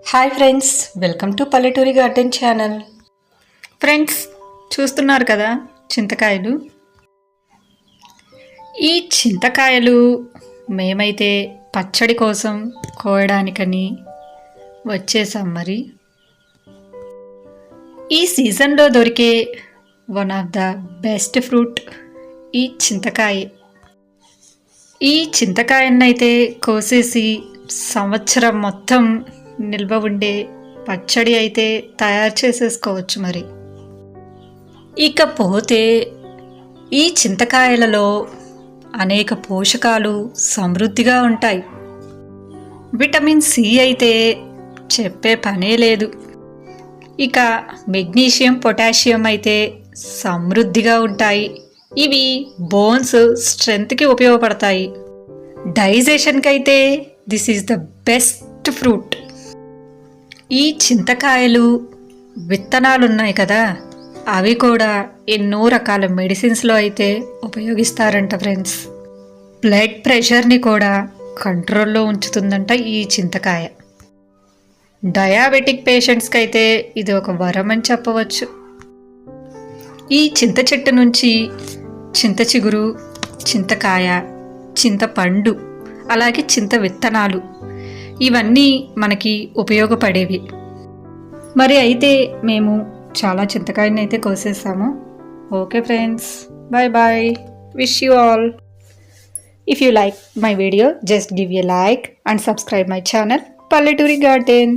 Hi friends, welcome to పల్లెటూరి garden channel. Friends, చూస్తున్నారు కదా చింతకాయలు. ఈ చింతకాయలు మేమైతే పచ్చడి కోసం కోయడానికని వచ్చేసాం. మరి ఈ సీజన్లో దొరికే one of the best fruit ఈ చింతకాయ. ఈ చింతకాయన్నైతే కోసేసి సంవత్సరం మొత్తం నిల్వ ఉండే పచ్చడి అయితే తయారు చేసేసుకోవచ్చు. మరి ఇకపోతే ఈ చింతకాయలలో అనేక పోషకాలు సమృద్ధిగా ఉంటాయి. విటమిన్ సి అయితే చెప్పే పనే లేదు. ఇక మెగ్నీషియం, పొటాషియం అయితే సమృద్ధిగా ఉంటాయి. ఇవి బోన్స్ స్ట్రెంగ్త్కి ఉపయోగపడతాయి. డైజెషన్కి అయితే this is the best fruit. ఈ చింతకాయలు విత్తనాలు ఉన్నాయి కదా, అవి కూడా ఎన్నో రకాల మెడిసిన్స్లో అయితే ఉపయోగిస్తారంట ఫ్రెండ్స్. బ్లడ్ ప్రెషర్ని కూడా కంట్రోల్లో ఉంచుతుందంట ఈ చింతకాయ. డయాబెటిక్ పేషెంట్స్కి అయితే ఇది ఒక వరం అని చెప్పవచ్చు. ఈ చింత చెట్టు నుంచి చింత చిగురు, చింతకాయ, చింతపండు, అలాగే చింత విత్తనాలు ఇవన్నీ మనకి ఉపయోగపడేవి. మరి అయితే మేము చాలా చింతకాయని అయితే కోసేసాము. Okay friends, bye bye. Wish you all. If you like my video, just give a like and subscribe my channel Palleturi Garden.